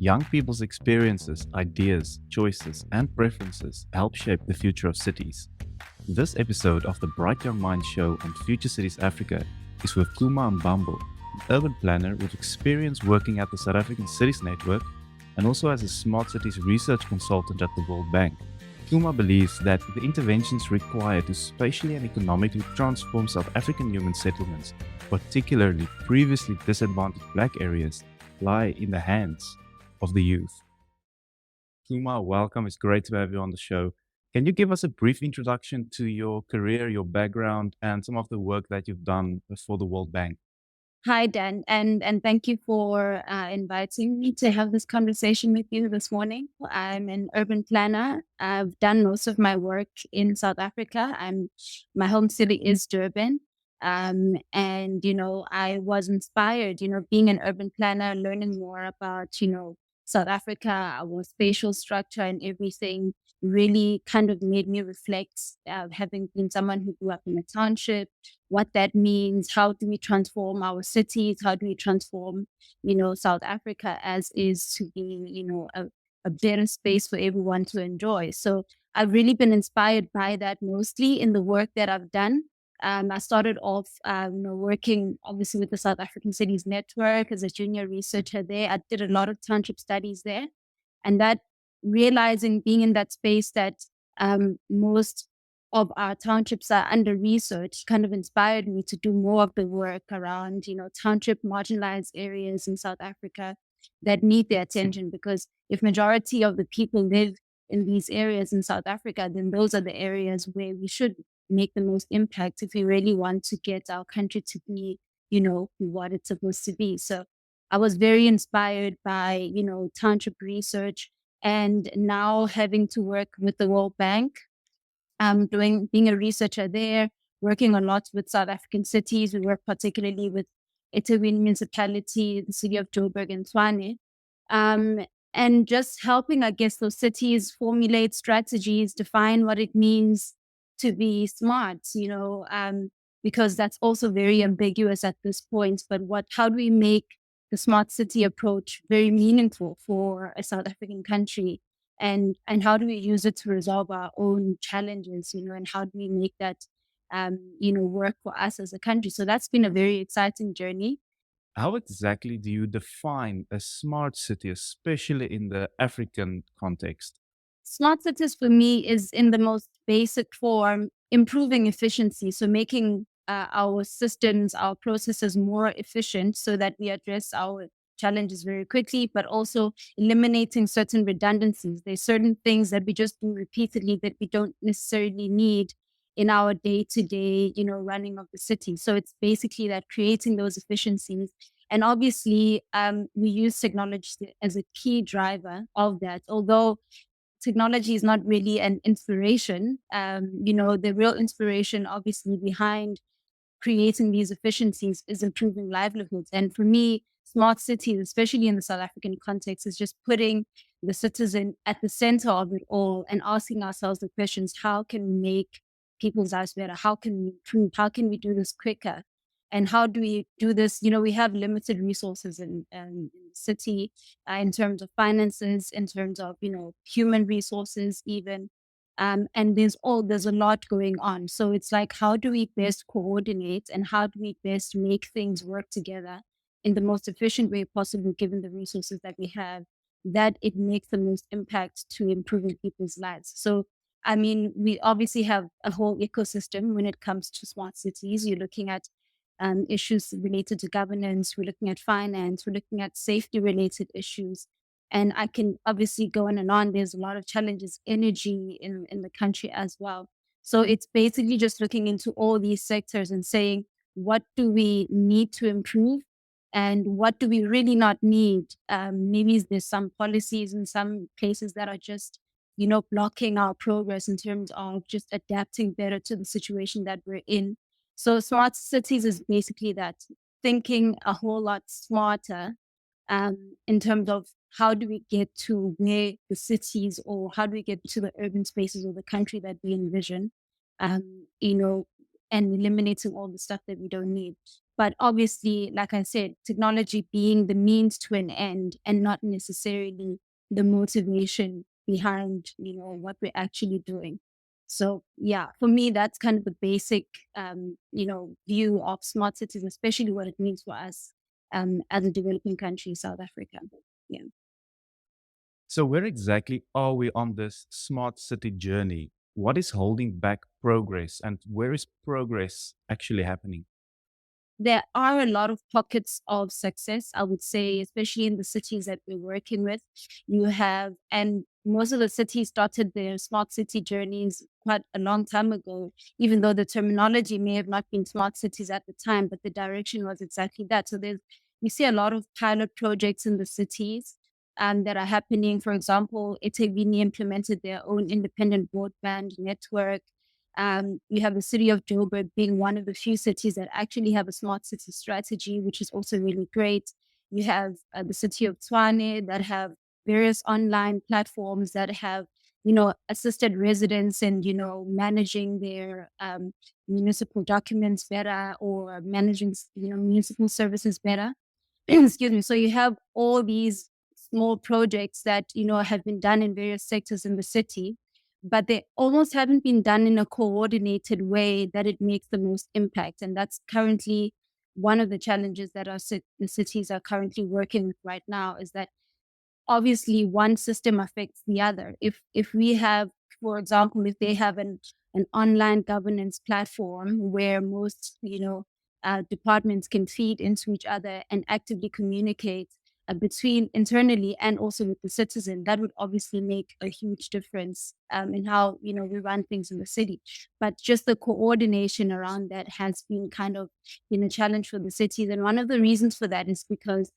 Young people's experiences, ideas, choices, and preferences help shape the future of cities. This episode of the Bright Young Minds show on Future Cities Africa is with Chuma Mbambo, an urban planner with experience working at the South African Cities Network and also as a smart cities research consultant at the World Bank. Chuma believes that the interventions required to spatially and economically transform South African human settlements, particularly previously disadvantaged black areas, lie in the hands of the youth. Chuma, welcome. It's great to have you on the show. Can you give us a brief introduction to your career, your background, and some of the work that you've done for the World Bank? Hi, Dan, and thank you for inviting me to have this conversation with you this morning. I'm an urban planner. I've done most of my work in South Africa. My home city is Durban, and I was inspired. Being an urban planner, learning more about South Africa, our spatial structure, and everything really kind of made me reflect. Having been someone who grew up in a township, what that means, how do we transform our cities, how do we transform, South Africa as is to be, a better space for everyone to enjoy. So I've really been inspired by that mostly in the work that I've done. I started off, working obviously with the South African Cities Network as a junior researcher there. I did a lot of township studies there, and that realizing being in that space that most of our townships are under research kind of inspired me to do more of the work around, township marginalized areas in South Africa that need their attention. Because if majority of the people live in these areas in South Africa, then those are the areas where we should make the most impact if we really want to get our country to be, what it's supposed to be. So I was very inspired by, township research, and now having to work with the World Bank, being a researcher there, working a lot with South African cities. We work particularly with Ethekwini municipality, the city of Joburg and Tshwane, and just helping, I guess, those cities formulate strategies, define what it means to be smart, because that's also very ambiguous at this point. But how do we make the smart city approach very meaningful for a South African country? And how do we use it to resolve our own challenges, and how do we make that work for us as a country? So that's been a very exciting journey. How exactly do you define a smart city, especially in the African context? Smart cities for me is in the most basic form, improving efficiency. So making our systems, our processes more efficient so that we address our challenges very quickly, but also eliminating certain redundancies. There's certain things that we just do repeatedly that we don't necessarily need in our day-to-day, running of the city. So it's basically that creating those efficiencies. And obviously, we use technology as a key driver of that. Although technology is not really an inspiration. The real inspiration, obviously, behind creating these efficiencies is improving livelihoods. And for me, smart cities, especially in the South African context, is just putting the citizen at the center of it all and asking ourselves the questions: how can we make people's lives better? How can we improve? How can we do this quicker? And how do we do this? We have limited resources in the city, in terms of finances, in terms of, human resources, even. And there's a lot going on. So it's like, how do we best coordinate and how do we best make things work together in the most efficient way possible, given the resources that we have, that it makes the most impact to improving people's lives. So, I mean, we obviously have a whole ecosystem when it comes to smart cities. You're looking at issues related to governance, we're looking at finance, we're looking at safety related issues. And I can obviously go on and on. There's a lot of challenges, energy in the country as well. So it's basically just looking into all these sectors and saying, what do we need to improve? And what do we really not need? Maybe there's some policies in some places that are just, blocking our progress in terms of just adapting better to the situation that we're in. So smart cities is basically that, thinking a whole lot smarter, in terms of how do we get to where the cities, or how do we get to the urban spaces of the country that we envision, um, you know, and eliminating all the stuff that we don't need. But obviously, like I said, technology being the means to an end and not necessarily the motivation behind, what we're actually doing. So yeah, for me, that's kind of the basic, view of smart cities, especially what it means for us as a developing country, South Africa. Yeah. So, where exactly are we on this smart city journey? What is holding back progress, and where is progress actually happening? There are a lot of pockets of success, I would say, especially in the cities that we're working with. You have, and most of the cities started their smart city journeys quite a long time ago, even though the terminology may have not been smart cities at the time, but the direction was exactly that. So we see a lot of pilot projects in the cities that are happening. For example, eThekwini implemented their own independent broadband network. You have the city of Joburg being one of the few cities that actually have a smart city strategy, which is also really great. You have the city of Tshwane that have various online platforms that have, assisted residents in, managing their municipal documents better or managing, municipal services better. Excuse me. So you have all these small projects that, have been done in various sectors in the city, but they almost haven't been done in a coordinated way that it makes the most impact. And that's currently one of the challenges that the cities are currently working with right now, is that obviously one system affects the other. If we have, for example, if they have an online governance platform where most, departments can feed into each other and actively communicate between internally and also with the citizen, that would obviously make a huge difference in how, we run things in the city. But just the coordination around that has been kind of been a challenge for the cities. And one of the reasons for that is because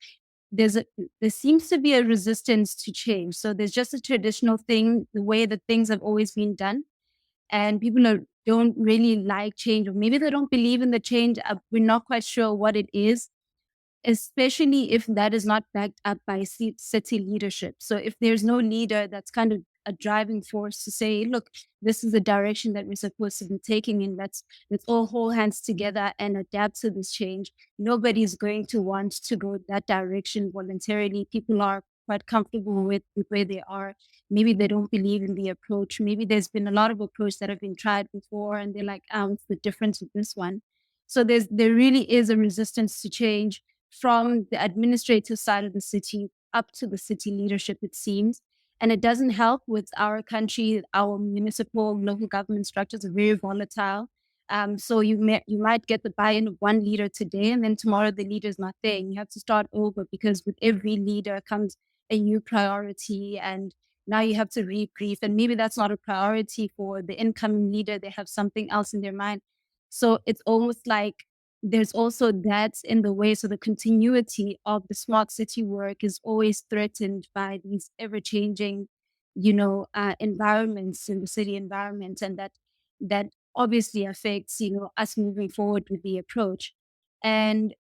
there's a there seems to be a resistance to change. So there's just a traditional thing, the way that things have always been done, and don't really like change, or maybe they don't believe in the change. We're not quite sure what it is, especially if that is not backed up by city leadership. So if there's no leader that's kind of a driving force to say, look, this is the direction that we're supposed to be taking in, let's all hold hands together and adapt to this change. Nobody's going to want to go that direction voluntarily. People are quite comfortable with where they are. Maybe they don't believe in the approach. Maybe there's been a lot of approach that have been tried before and they're like, what's the difference with this one? So there really is a resistance to change from the administrative side of the city up to the city leadership, it seems. And it doesn't help with our country. Our municipal local government structures are very volatile. So you might get the buy-in of one leader today, and then tomorrow the leader is not there, and you have to start over because with every leader comes a new priority, and now you have to rebrief. And maybe that's not a priority for the incoming leader; they have something else in their mind. So it's almost like there's also that in the way. So the continuity of the smart city work is always threatened by these ever changing, environments in the city environment. And that obviously affects, us moving forward with the approach. And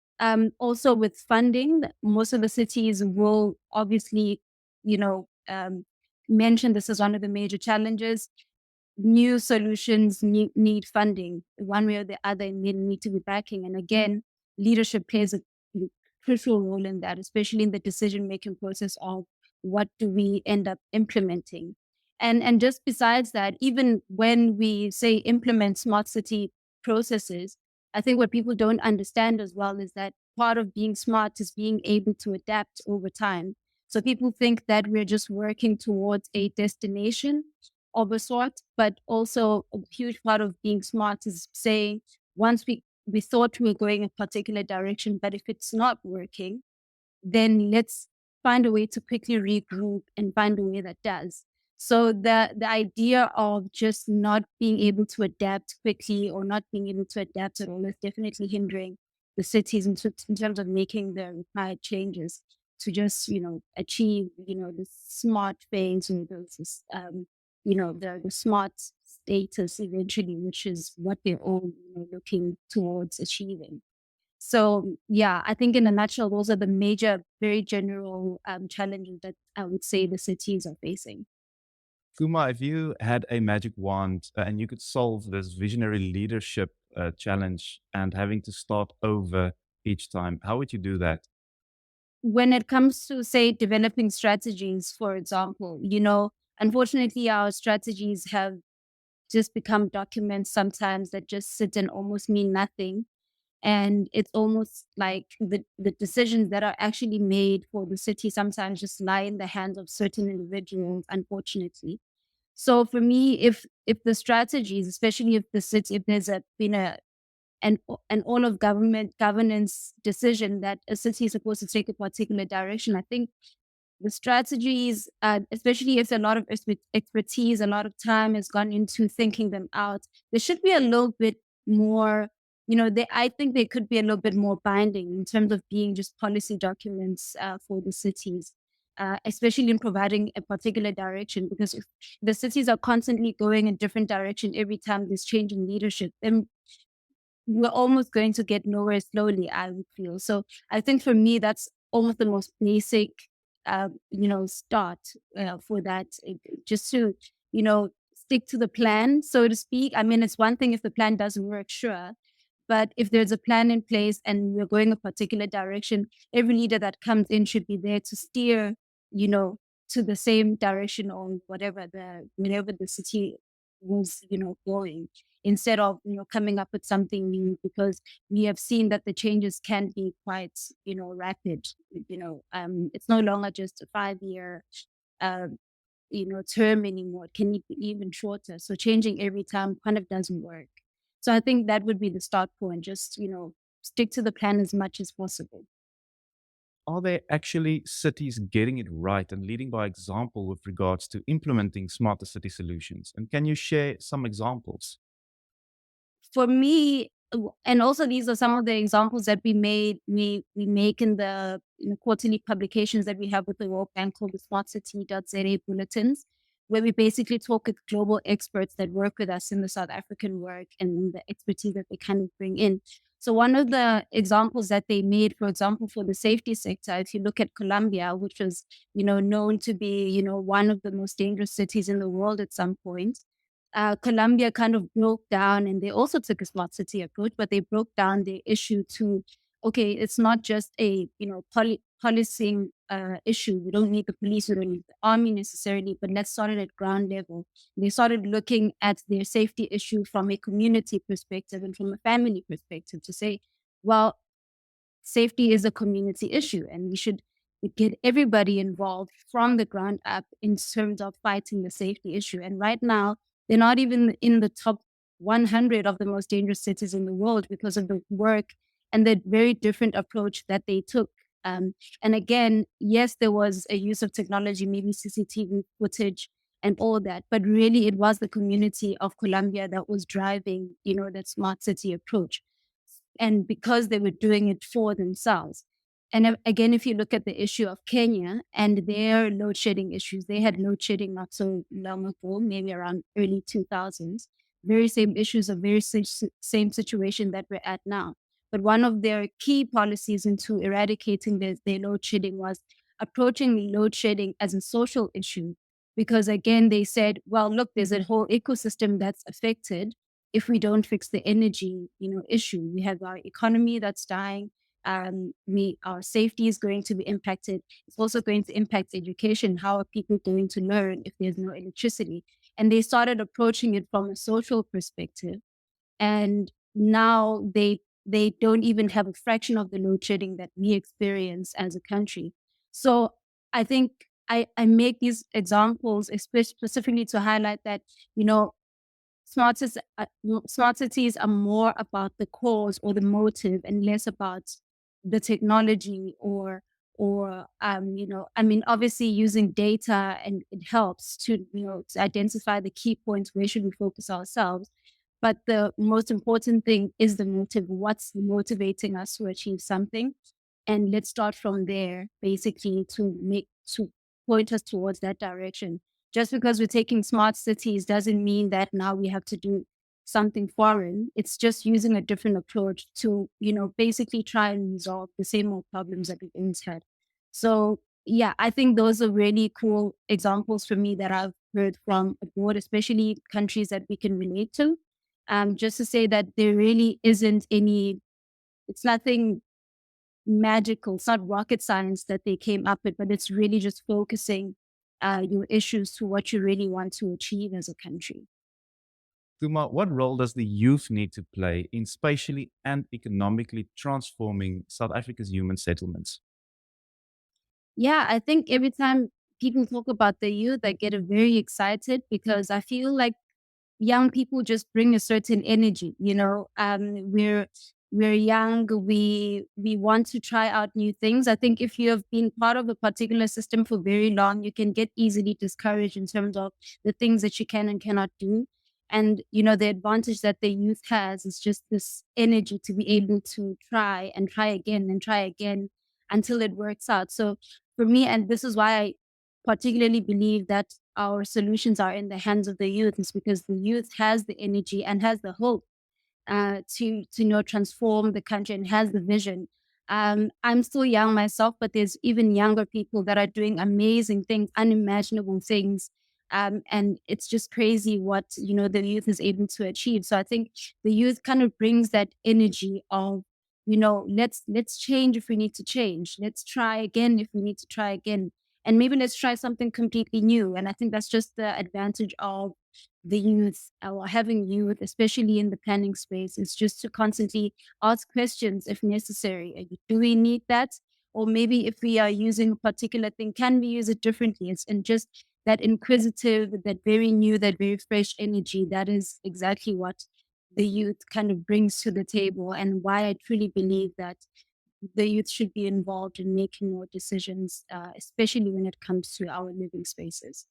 also with funding, most of the cities will obviously, mention this as one of the major challenges. New solutions need funding one way or the other, and they need to be backing. And again, leadership plays a crucial role in that, especially in the decision making process of what do we end up implementing. And just besides that, even when we say implement smart city processes, I think what people don't understand as well is that part of being smart is being able to adapt over time. So people think that we're just working towards a destination of a sort, but also a huge part of being smart is saying, once we thought we were going a particular direction, but if it's not working, then let's find a way to quickly regroup and find a way that does. So the idea of just not being able to adapt quickly or not being able to adapt at all is definitely hindering the cities in terms of making the required changes to just, achieve, the smart phase or the smart status eventually, which is what they're all, looking towards achieving. So yeah, I think in a nutshell, those are the major, very general challenges that I would say the cities are facing. Kuma, if you had a magic wand and you could solve this visionary leadership challenge and having to start over, each time? How would you do that? When it comes to, say, developing strategies, for example, unfortunately, our strategies have just become documents sometimes that just sit and almost mean nothing. And it's almost like the decisions that are actually made for the city sometimes just lie in the hands of certain individuals, unfortunately. So for me, if the strategies, especially if the city, if there's been an all of government governance decision that a city is supposed to take a particular direction, I think the strategies, especially if a lot of expertise, a lot of time has gone into thinking them out, there should be a little bit more, I think they could be a little bit more binding in terms of being just policy documents for the cities, especially in providing a particular direction. Because if the cities are constantly going in different direction every time there's change in leadership, then we're almost going to get nowhere slowly, I would feel. So I think for me, that's almost the most basic, start for that, just to, stick to the plan, so to speak. I mean, it's one thing if the plan doesn't work, sure. But if there's a plan in place and we're going a particular direction, every leader that comes in should be there to steer, you know, to the same direction or wherever the city was, going, instead of, coming up with something new, because we have seen that the changes can be quite, rapid. It's no longer just a 5 year uh, term anymore. It can be even shorter. So changing every time kind of doesn't work. So I think that would be the start point. Just, stick to the plan as much as possible. Are there actually cities getting it right and leading by example with regards to implementing smarter city solutions? And can you share some examples? For me, and also these are some of the examples that we make in the quarterly publications that we have with the World Bank, called the Smart City.za bulletins, where we basically talk with global experts that work with us in the South African work and the expertise that they kind of bring in. So one of the examples that they made, for example, for the safety sector, if you look at Colombia, which was, known to be, one of the most dangerous cities in the world at some point, Colombia kind of broke down, and they also took a smart city approach, but they broke down the issue to, okay, it's not just a, policing issue. We don't need the police, we don't need the army necessarily, but let's start it at ground level. They started looking at their safety issue from a community perspective and from a family perspective to say, well, safety is a community issue, and we should get everybody involved from the ground up in terms of fighting the safety issue. And right now, they're not even in the top 100 of the most dangerous cities in the world because of the work and the very different approach that they took. And again, yes, there was a use of technology, maybe CCTV footage and all that, but really it was the community of Colombia that was driving, that smart city approach, and because they were doing it for themselves. And again, if you look at the issue of Kenya and their load shedding issues, they had load shedding not so long ago, maybe around early 2000s. Very same issues, a very same situation that we're at now. But one of their key policies into eradicating their load shedding was approaching load shedding as a social issue. Because again, they said, well, look, there's a whole ecosystem that's affected if we don't fix the energy, issue. We have our economy that's dying. Our safety is going to be impacted. It's also going to impact education. How are people going to learn if there's no electricity? And they started approaching it from a social perspective. And now they don't even have a fraction of the load shedding that we experience as a country. So I think I make these examples specifically to highlight that, you know, smart cities are more about the cause or the motive and less about the technology or I mean, obviously using data, and it helps to, to identify the key points, where should we focus ourselves. But the most important thing is the motive. What's motivating us to achieve something? And let's start from there, basically, to point us towards that direction. Just because we're taking smart cities doesn't mean that now we have to do something foreign. It's just using a different approach to, basically try and resolve the same old problems that we've always had. So yeah, I think those are really cool examples for me that I've heard from abroad, especially countries that we can relate to. Just to say that there really isn't any, it's nothing magical. It's not rocket science that they came up with, but it's really just focusing your issues to what you really want to achieve as a country. Tuma, what role does the youth need to play in spatially and economically transforming South Africa's human settlements? Yeah, I think every time people talk about the youth, I get very excited because I feel like young people just bring a certain energy, you know. We're young, we want to try out new things. I think if you have been part of a particular system for very long, you can get easily discouraged in terms of the things that you can and cannot do. And you know, the advantage that the youth has is just this energy to be able to try and try again and try again until it works out. So for me, and this is why I particularly believe that our solutions are in the hands of the youth, is because the youth has the energy and has the hope to you know, transform the country and has the vision. I'm still young myself, but there's even younger people that are doing amazing things, unimaginable things. And it's just crazy what, you know, the youth is able to achieve. So I think the youth kind of brings that energy of, you know, let's change if we need to change. Let's try again if we need to try again. And maybe let's try something completely new. And I think that's just the advantage of the youth, or having youth, especially in the planning space, is just to constantly ask questions if necessary. Do we need that? Or maybe if we are using a particular thing, can we use it differently? And just that inquisitive, that very new, that very fresh energy, that is exactly what the youth kind of brings to the table, and why I truly believe that the youth should be involved in making more decisions, especially when it comes to our living spaces.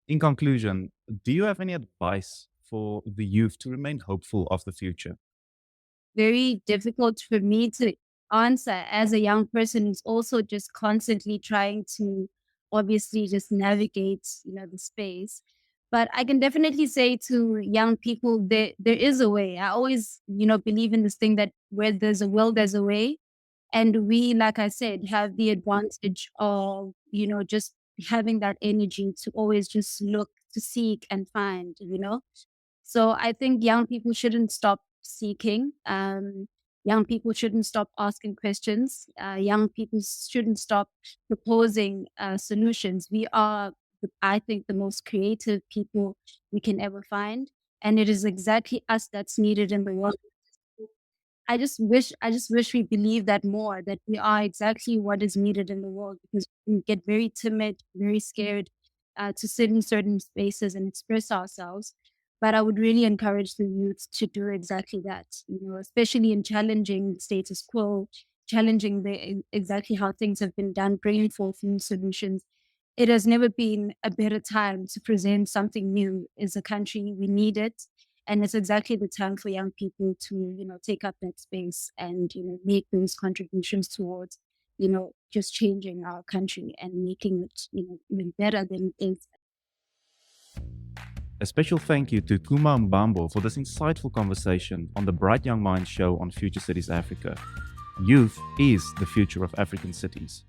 In conclusion, do you have any advice for the youth to remain hopeful of the future? Very difficult for me to answer as a young person who's also just constantly trying to obviously just navigate, you know, the space. But I can definitely say to young people, there is a way. I always, you know, believe in this thing that where there's a will, there's a way. And we, like I said, have the advantage of, you know, just having that energy to always just look, to seek and find, you know. So I think young people shouldn't stop seeking. Young people shouldn't stop asking questions. Young people shouldn't stop proposing solutions. We are, I think, the most creative people we can ever find. And it is exactly us that's needed in the world. I just wish we believe that more, that we are exactly what is needed in the world, because we get very timid, very scared to sit in certain spaces and express ourselves. But I would really encourage the youth to do exactly that, you know, especially in challenging status quo, challenging exactly how things have been done, bringing forth new solutions. It has never been a better time to present something new as a country. We need it. And it's exactly the time for young people to, you know, take up that space and, you know, make those contributions towards, you know, just changing our country and making it, you know, even better than it is. A special thank you to Chuma Mbambo for this insightful conversation on the Bright Young Minds show on Future Cities Africa. Youth is the future of African cities.